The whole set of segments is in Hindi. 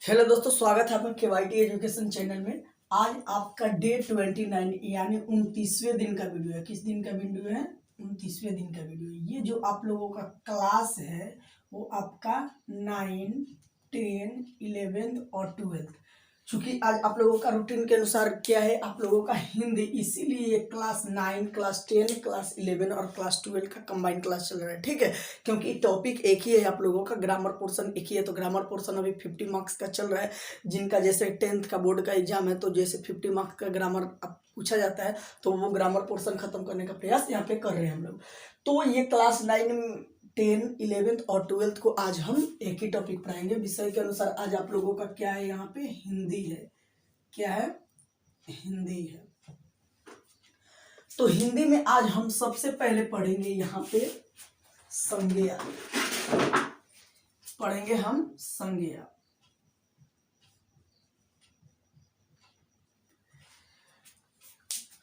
हेलो दोस्तों, स्वागत है आपका केवाईटी एजुकेशन चैनल में। आज आपका डे 29 यानी 29वें दिन का वीडियो है। किस दिन का वीडियो है? 29वें दिन का वीडियो है। ये जो आप लोगों का क्लास है वो आपका 9, 10, 11 और 12। चूंकि आज आप लोगों का रूटीन के अनुसार क्या है, आप लोगों का हिंदी, इसीलिए ये क्लास 9, क्लास 10, क्लास 11 और क्लास 12 का कंबाइंड क्लास चल रहा है। ठीक है, क्योंकि टॉपिक एक ही है आप लोगों का, ग्रामर पोर्शन एक ही है। तो ग्रामर पोर्शन अभी 50 मार्क्स का चल रहा है। जिनका जैसे 10th का बोर्ड का एग्जाम है तो जैसे 50 मार्क्स का ग्रामर अब पूछा जाता है, तो वो ग्रामर पोर्शन खत्म करने का प्रयास यहाँ पे कर रहे हैं हम लोग। तो ये क्लास 9, 10, 11 और 12 को आज हम एक ही टॉपिक पढ़ाएंगे। विषय के अनुसार आज आप लोगों का क्या है, यहाँ पे हिंदी है। क्या है? हिंदी है। तो हिंदी में आज हम सबसे पहले पढ़ेंगे यहाँ पे संज्ञा। पढ़ेंगे हम संज्ञा।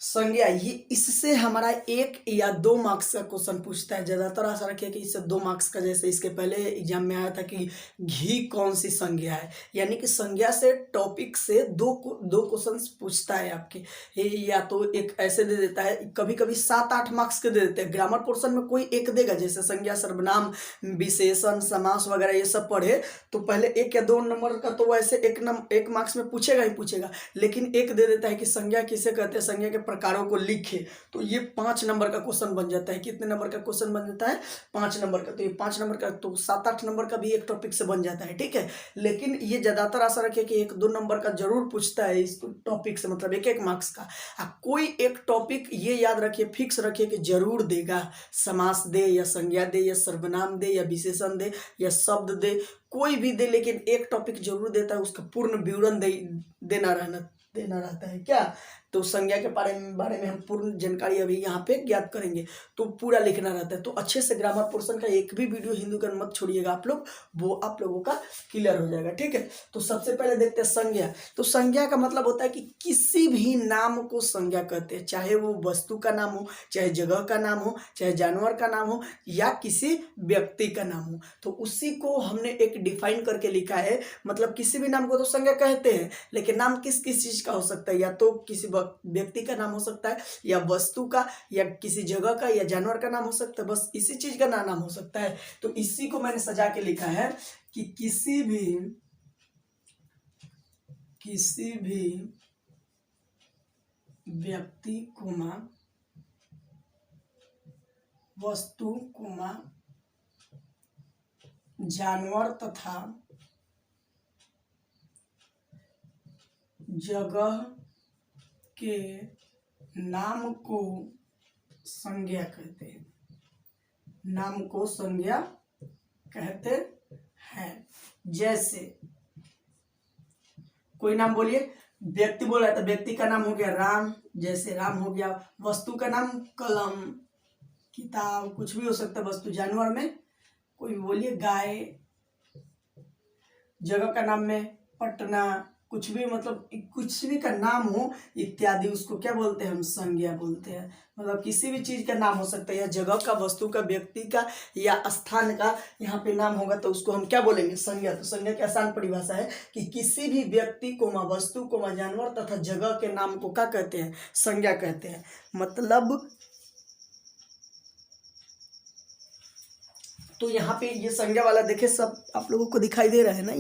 संज्ञा, ये इससे हमारा 1 या 2 मार्क्स का क्वेश्चन पूछता है। ज्यादातर आशा रखिए कि इससे 2 मार्क्स का, जैसे इसके पहले एग्जाम में आया था कि घी कौन सी संज्ञा है, यानी कि संज्ञा से टॉपिक से दो क्वेश्चन पूछता है आपके। या तो एक ऐसे दे देता है, कभी कभी 7-8 मार्क्स के दे देते हैं। ग्रामर पोर्शन में कोई एक देगा, जैसे संज्ञा, सर्वनाम, विशेषण, समास वगैरह ये सब पढ़े तो पहले 1 या 2 नंबर का तो वैसे 1 मार्क्स में पूछेगा ही पूछेगा। लेकिन एक दे देता है कि संज्ञा किसे कहते हैं, संज्ञा के प्रकारों को लिखे, तो ये 5 नंबर का क्वेश्चन बन जाता है। कितने नंबर का क्वेश्चन बन जाता है? 5 नंबर का। तो ये 5 नंबर का, तो 7-8 नंबर का भी एक टॉपिक से बन जाता है। ठीक है, लेकिन ये ज्यादातर आशा रखिए कि 1-2 नंबर का जरूर पूछता है इस टॉपिक से, मतलब 1-1 मार्क्स का। कोई एक टॉपिक ये याद रखिए, फिक्स रखिए कि जरूर देगा। समास दे या संज्ञा दे या सर्वनाम दे या विशेषण दे या शब्द दे, कोई भी दे, लेकिन एक टॉपिक जरूर देता है। उसका पूर्ण विवरण देना रहता है। क्या? तो संज्ञा के बारे में हम पूर्ण जानकारी अभी यहाँ पे ज्ञात करेंगे, तो पूरा लिखना रहता है। तो अच्छे से ग्रामर पोर्शन का एक भी वीडियो हिंदी का मत छोड़िएगा आप लोग, वो आप लोगों का क्लियर हो जाएगा। ठीक है, तो सबसे पहले देखते हैं संज्ञा। तो संज्ञा का मतलब होता है कि किसी भी नाम को संज्ञा कहते हैं, चाहे वो वस्तु का नाम हो, चाहे जगह का नाम हो, चाहे जानवर का नाम हो, या किसी व्यक्ति का नाम हो। तो उसी को हमने एक डिफाइन करके लिखा है। मतलब किसी भी नाम को तो संज्ञा कहते हैं, लेकिन नाम किस किस चीज का हो सकता है? या तो किसी व्यक्ति का नाम हो सकता है, या वस्तु का, या किसी जगह का, या जानवर का नाम हो सकता है। बस इसी चीज का नाम हो सकता है। तो इसी को मैंने सजा के लिखा है कि किसी भी व्यक्ति कोमा वस्तु कोमा जानवर तथा जगह के नाम को संज्ञा कहते हैं। नाम को संज्ञा कहते हैं। जैसे कोई नाम बोलिए, व्यक्ति बोला तो व्यक्ति का नाम हो गया राम, जैसे राम हो गया। वस्तु का नाम कलम, किताब, कुछ भी हो सकता है वस्तु। जानवर में कोई बोलिए गाय। जगह का नाम में पटना, कुछ भी, मतलब कुछ भी का नाम हो इत्यादि, उसको क्या बोलते हैं? हम संज्ञा बोलते हैं। मतलब किसी भी चीज का नाम हो सकता है, या जगह का, वस्तु का, व्यक्ति का, या स्थान का यहाँ पे नाम होगा तो उसको हम क्या बोलेंगे? संज्ञा। तो संज्ञा की आसान परिभाषा है कि किसी भी व्यक्ति कोमा वस्तु कोमा जानवर तथा जगह के नाम को क्या कहते हैं? संज्ञा कहते हैं। मतलब तो यहाँ पे ये संज्ञा वाला देखे, सब आप लोगों को दिखाई दे रहा है ना?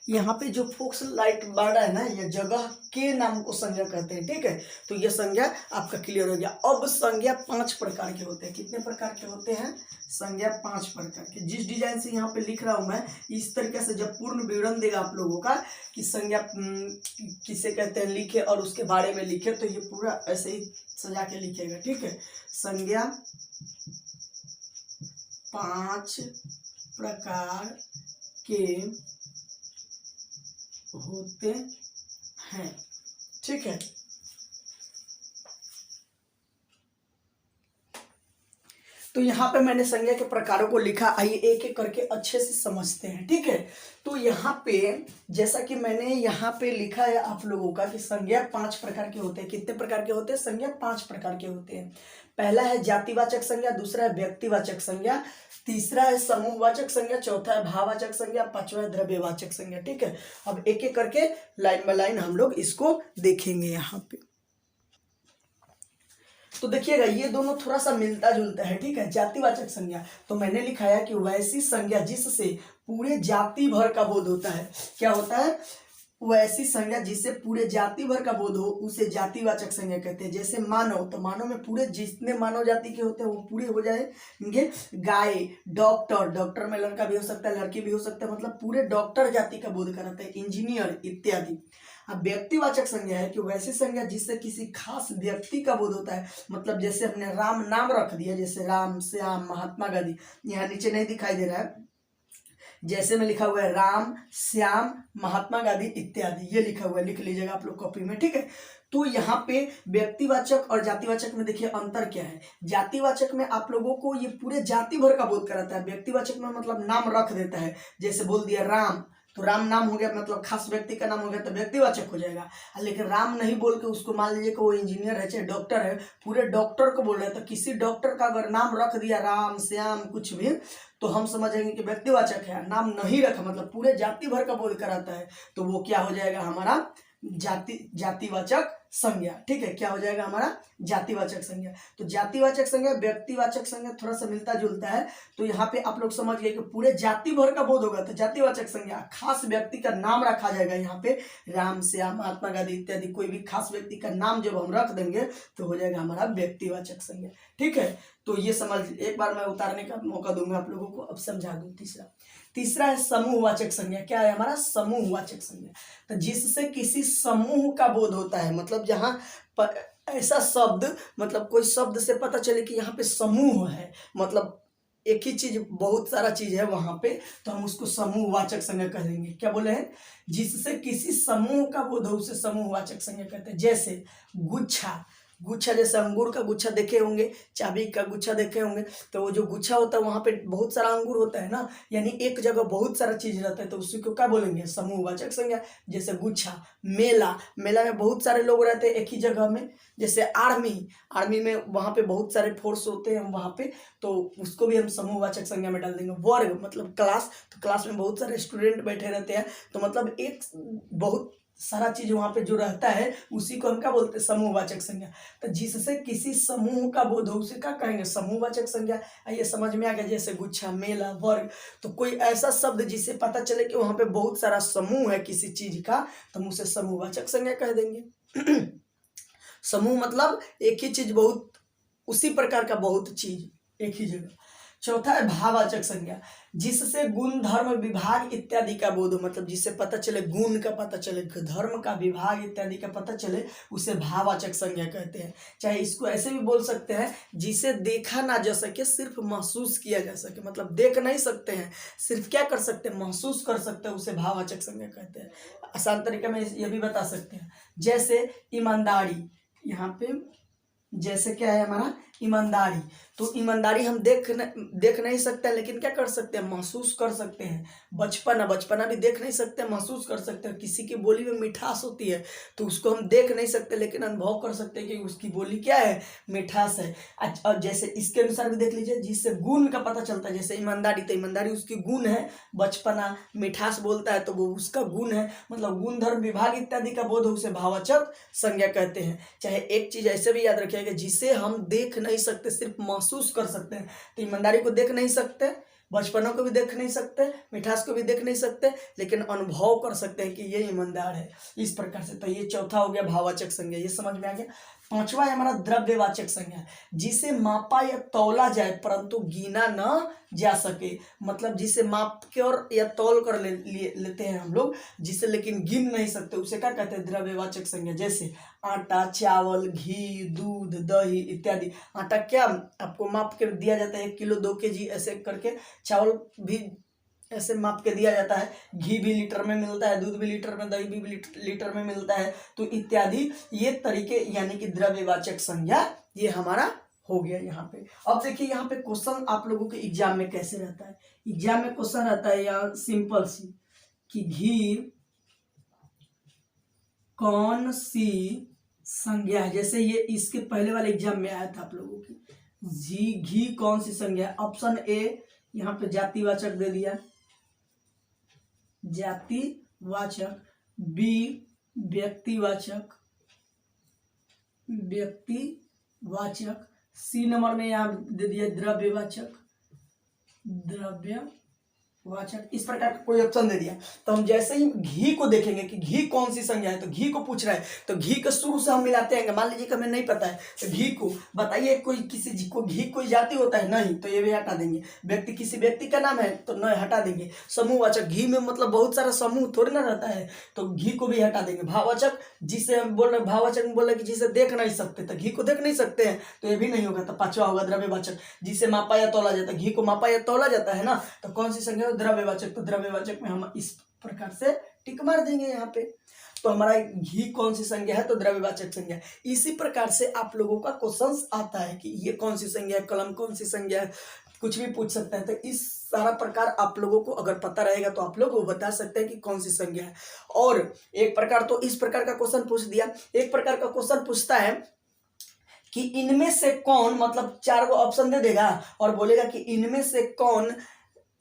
यहाँ पे जो फोक्स लाइट बढ़ रहा है ना, ये जगह के नाम को संज्ञा कहते हैं। ठीक है, तो ये संज्ञा आपका क्लियर हो गया। अब संज्ञा 5 प्रकार के होते हैं। कितने प्रकार के होते हैं? संज्ञा 5 प्रकार के। जिस डिजाइन से यहाँ पे लिख रहा हूं मैं, इस तरीके से जब पूर्ण विवरण देगा आप लोगों का कि संज्ञा किसे कहते हैं लिखे और उसके बारे में लिखे, तो ये पूरा ऐसे ही सजा के लिखेगा। ठीक है, संज्ञा 5 प्रकार के होते हैं। ठीक है, तो यहाँ पे मैंने संज्ञा के प्रकारों को लिखा। आइए एक एक करके अच्छे से समझते हैं। ठीक है, तो यहाँ पे जैसा कि मैंने यहाँ पे लिखा है आप लोगों का कि संज्ञा 5 प्रकार के होते हैं। कितने प्रकार के होते हैं? संज्ञा 5 प्रकार के होते हैं। पहला है जातिवाचक संज्ञा, दूसरा है व्यक्तिवाचक संज्ञा, तीसरा है समूहवाचक संज्ञा, चौथा है भाववाचक संज्ञा, पांचवा है द्रव्यवाचक संज्ञा। ठीक है, अब एक एक करके लाइन बाय लाइन हम लोग इसको देखेंगे यहाँ पे। तो देखिएगा ये दोनों थोड़ा सा मिलता जुलता है। ठीक है, जातिवाचक संज्ञा तो मैंने लिखा है कि वैसी संज्ञा जिससे पूरे जाति भर का बोध होता है। क्या होता है? वैसी संज्ञा जिससे पूरे जाति भर का बोध हो उसे जातिवाचक संज्ञा कहते हैं। जैसे मानव, तो मानव में पूरे जितने मानव जाति के होते हैं वो पूरे हो जाएंगे। गाय, डॉक्टर, डॉक्टर में लड़का भी हो सकता है लड़की भी हो सकता है, मतलब पूरे डॉक्टर जाति का बोध कराते हैं। इंजीनियर इत्यादि। अब व्यक्तिवाचक संज्ञा है कि वैसी संज्ञा जिससे किसी खास व्यक्ति का बोध होता है। मतलब जैसे हमने राम नाम रख दिया, जैसे राम, श्याम, महात्मा गांधी। यहाँ नीचे नहीं दिखाई दे रहा है, जैसे में लिखा हुआ है राम, श्याम, महात्मा गांधी इत्यादि, ये लिखा हुआ है, लिख लीजिएगा आप लोग कॉपी में। ठीक है, तो यहाँ पे व्यक्तिवाचक और जातिवाचक में देखिए अंतर क्या है। जातिवाचक में आप लोगों को ये पूरे जाति भर का बोध कराता है। व्यक्तिवाचक में मतलब नाम रख देता है, जैसे बोल दिया राम, तो राम नाम हो गया, मतलब खास व्यक्ति का नाम हो गया तो व्यक्तिवाचक हो जाएगा। लेकिन राम नहीं बोल के उसको मान लीजिए कि वो इंजीनियर है चाहे डॉक्टर है, पूरे डॉक्टर को बोल रहे हैं, तो किसी डॉक्टर का अगर नाम रख दिया राम, श्याम, कुछ भी, तो हम समझेंगे कि व्यक्तिवाचक है। नाम नहीं रखा मतलब पूरे जाति भर का बोध कराता है, तो वो क्या हो जाएगा हमारा जातिवाचक संज्ञा। ठीक है, क्या हो जाएगा हमारा जातिवाचक संज्ञा। तो जातिवाचक संज्ञा व्यक्तिवाचक संज्ञा थोड़ा सा मिलता जुलता है। तो यहाँ पे आप लोग समझ गए कि पूरे जाति भर का बोध होगा तो जातिवाचक संज्ञा। खास व्यक्ति का नाम रखा जाएगा यहाँ पे, राम, श्याम, महात्मा गांधी इत्यादि, कोई भी खास व्यक्ति का नाम जब हम रख देंगे तो हो जाएगा हमारा व्यक्तिवाचक संज्ञा। ठीक है, तो ये समझ, एक बार मैं उतारने का मौका दूंगा आप लोगों को, अब समझा दूं। तीसरा है समूहवाचक संज्ञा। क्या है हमारा? समूहवाचक संज्ञा। तो जिससे किसी समूह का बोध होता है, मतलब जहाँ ऐसा शब्द, मतलब कोई शब्द से पता चले कि यहाँ पे समूह है, मतलब एक ही चीज, बहुत सारा चीज है वहां पे, तो हम उसको समूहवाचक संज्ञा कह देंगे। क्या बोले हैं? जिससे किसी समूह का बोध हो उसे समूहवाचक संज्ञा कहते हैं। जैसे गुच्छा, गुच्छा जैसे अंगूर का गुच्छा देखे होंगे, चाबी का गुच्छा देखे होंगे, तो वो जो गुच्छा होता है वहां पे बहुत सारा अंगूर होता है ना, यानी एक जगह बहुत सारा चीज रहता है, तो उसी को क्या बोलेंगे? समूहवाचक संज्ञा। जैसे गुच्छा। मेला, मेला में बहुत सारे लोग रहते हैं एक ही जगह में। जैसे आर्मी, आर्मी में वहां पे बहुत सारे फोर्स होते हैं वहां पे, तो उसको भी हम समूहवाचक संज्ञा में डाल देंगे। वर्ग मतलब क्लास, तो क्लास में बहुत सारे स्टूडेंट बैठे रहते हैं, तो मतलब एक बहुत सारा चीज वहां पे जो रहता है उसी को हम क्या बोलते हैं? समूहवाचक संज्ञा। तो जिससे किसी समूह का बोध हो उसे क्या कहेंगे? समूहवाचक संज्ञा। ये समझ में आ गया। जैसे गुच्छा, मेला, वर्ग, तो कोई ऐसा शब्द जिससे पता चले कि वहां पे बहुत सारा समूह है किसी चीज का, तो हम उसे समूहवाचक संज्ञा कह देंगे। समूह मतलब एक ही चीज, बहुत उसी प्रकार का बहुत चीज एक ही जगह। चौथा है भाववाचक संज्ञा। जिससे गुण, धर्म, विभाग इत्यादि का बोध हो, मतलब जिससे पता चले, गुण का पता चले, धर्म का, विभाग इत्यादि का पता चले, उसे भाववाचक संज्ञा कहते हैं। चाहे इसको ऐसे भी बोल सकते हैं, जिसे देखा ना जा सके सिर्फ महसूस किया जा सके, मतलब देख नहीं सकते हैं, सिर्फ क्या कर सकते हैं? महसूस कर सकते हैं, उसे भाववाचक संज्ञा कहते हैं। आसान तरीके में यह भी बता सकते हैं। जैसे ईमानदारी, यहाँ पे जैसे क्या है हमारा? ईमानदारी। तो ईमानदारी हम देख नहीं सकते हैं, लेकिन क्या कर सकते हैं? महसूस कर सकते हैं। बचपना, बचपना भी देख नहीं सकते, महसूस कर सकते हैं। किसी की बोली में मिठास होती है, तो उसको हम देख नहीं सकते, लेकिन अनुभव कर सकते हैं कि उसकी बोली क्या है? मिठास है। और जैसे इसके अनुसार भी देख लीजिए, जिससे गुण का पता चलता है। जैसे ईमानदारी, तो ईमानदारी उसकी गुण है। बचपना, मिठास बोलता है तो वो उसका गुण है, मतलब गुण, धर्म, विभाग इत्यादि का बोध हो उसे भाववाचक संज्ञा कहते हैं। चाहे एक चीज ऐसे भी याद रखिएगा, जिसे हम देख नहीं सकते, सिर्फ महसूस कर सकते हैं। तो ईमानदारी को देख नहीं सकते, बचपनों को भी देख नहीं सकते, मिठास को भी देख नहीं सकते, लेकिन अनुभव कर सकते हैं कि ये ईमानदार है, इस प्रकार से। तो ये चौथा हो गया भाववाचक संज्ञा, ये समझ में आ गया। पांचवा है हमारा द्रव्यवाचक संज्ञा। जिसे मापा या तौला जाए परंतु गिना न जा सके, मतलब जिसे माप के और या तौल कर लेते हैं हम लोग, जिसे लेकिन गिन नहीं सकते, उसे क्या कहते हैं? द्रव्यवाचक संज्ञा। जैसे आटा, चावल, घी, दूध, दही इत्यादि। आटा क्या आपको माप के दिया जाता है, 1 किलो 2 kg ऐसे करके। चावल भी ऐसे माप के दिया जाता है। घी भी लीटर में मिलता है, दूध भी लीटर में, दही भी लीटर में मिलता है, तो इत्यादि ये तरीके, यानी कि द्रव्यवाचक संज्ञा ये हमारा हो गया यहाँ पे। अब देखिए यहाँ पे क्वेश्चन आप लोगों के एग्जाम में कैसे रहता है। एग्जाम में क्वेश्चन रहता है या सिंपल सी, कि घी कौन सी संज्ञा है। जैसे ये इसके पहले वाले एग्जाम में आया था आप लोगों की, घी कौन सी संज्ञा है। ऑप्शन ए यहाँ पे जातिवाचक दे दिया, जातिवाचक, बी व्यक्तिवाचक, व्यक्तिवाचक, सी नंबर में यहाँ दे दिया द्रव्यवाचक, द्रव्यवाचक, इस प्रकार का कोई ऑप्शन दे दिया। तो हम जैसे ही घी को देखेंगे कि घी कौन सी संज्ञा है, तो घी को पूछ रहा है तो घी को शुरू से हम मिलाते हैं। मान लीजिए कि हमें नहीं पता है तो घी को बताइए, कोई किसी को घी कोई जाति होता है नहीं, तो ये भी हटा देंगे। व्यक्ति किसी व्यक्ति का नाम है तो नहीं, हटा देंगे। समूहवाचक, घी में मतलब बहुत सारा समूह थोड़ी ना रहता है, तो घी को भी हटा देंगे। भाववाचक, जिसे हम बोल रहे भाववाचक बोल रहे कि जिसे देख नहीं सकते, तो घी को देख नहीं सकते हैं तो ये भी नहीं होगा। तो पांचवा होगा द्रव्यवाचक, जिसे मापा या तौला जाता है, घी को मापा या तौला जाता है ना, तो कौन सी संज्ञा? द्रव्यवाचक। तो द्रव्यवाचक में हम इस प्रकार से टिक मार देंगे यहाँ पे। तो हमारा घी कौन सी संज्ञा है? तो द्रव्यवाचक संज्ञा। इसी प्रकार से आप लोगों का क्वेश्चंस आता है कि ये कौन सी संज्ञा है, कलम कौन सी संज्ञा है, कुछ भी पूछ सकता है। तो इस सारा प्रकार आप लोगों को अगर पता रहेगा तो आप लोग वो बता सकते हैं कि कौन सी संज्ञा है। और एक प्रकार तो इस प्रकार का क्वेश्चन पूछ दिया। एक प्रकार का क्वेश्चन पूछता है कि इनमें से कौन, मतलब 4 को ऑप्शन दे देगा और बोलेगा कि इनमें से कौन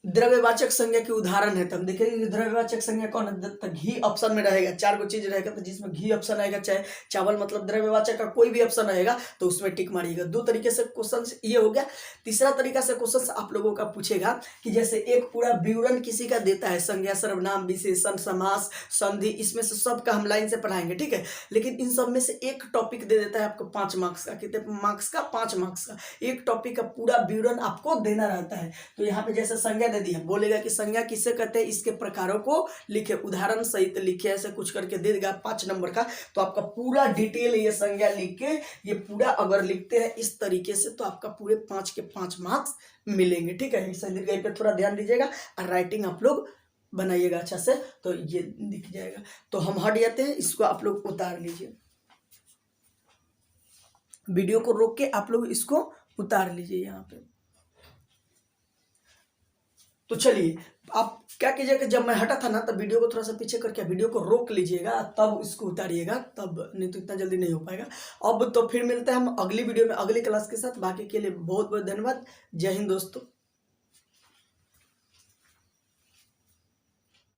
द्रव्यवाचक संज्ञा की उदाहरण है। तो हम देखेंगे कि द्रव्यवाचक संज्ञा कौन है। तो घी ऑप्शन में रहेगा, 4 को चीज रहेगा, तो जिसमें घी ऑप्शन रहेगा, चाहे चावल मतलब द्रव्यवाचक का कोई भी ऑप्शन रहेगा तो उसमें टिक मारिएगा। 2 तरीके से क्वेश्चन ये हो गया। तीसरा तरीका से क्वेश्चन आप लोगों का पूछेगा कि जैसे एक पूरा विवरण किसी का देता है, संज्ञा, सर्वनाम, विशेषण, समास, संधि, इसमें से सबका हम लाइन से पढ़ाएंगे, ठीक है। लेकिन इन सब में से एक टॉपिक दे देता है आपको 5 मार्क्स का। कितने मार्क्स का? 5 मार्क्स का। एक टॉपिक का पूरा विवरण आपको देना रहता है। तो यहाँ पे जैसे संज्ञा दे दिया, बोलेगा कि संज्ञा किसे कहते हैं, इसके प्रकारों को लिखे, उदाहरण सहित लिखे, ऐसे कुछ करके दे देगा 5 नंबर का। तो आपका पूरा डिटेल ये संज्ञा लिख के, ये पूरा अगर लिखते हैं इस तरीके से, तो आपका पूरे 5 के 5 मार्क्स मिलेंगे, ठीक है। इस दीर्घई पे थोड़ा ध्यान दीजिएगा और राइटिंग आप लोग बनाइएगा अच्छा से, तो ये दिख जाएगा। तो हम हट जाते हैं, इसको आप लोग उतार लीजिए, वीडियो को रोक के आप लोग इसको उतार लीजिए यहाँ पे। तो चलिए आप क्या कीजिएगा, जब मैं हटा था ना तब वीडियो को थोड़ा सा पीछे करके वीडियो को रोक लीजिएगा, तब इसको उतारिएगा, तब नहीं तो इतना जल्दी नहीं हो पाएगा। अब तो फिर मिलते हैं हम अगली वीडियो में अगली क्लास के साथ। बाकी के लिए बहुत बहुत धन्यवाद। जय हिंद दोस्तों।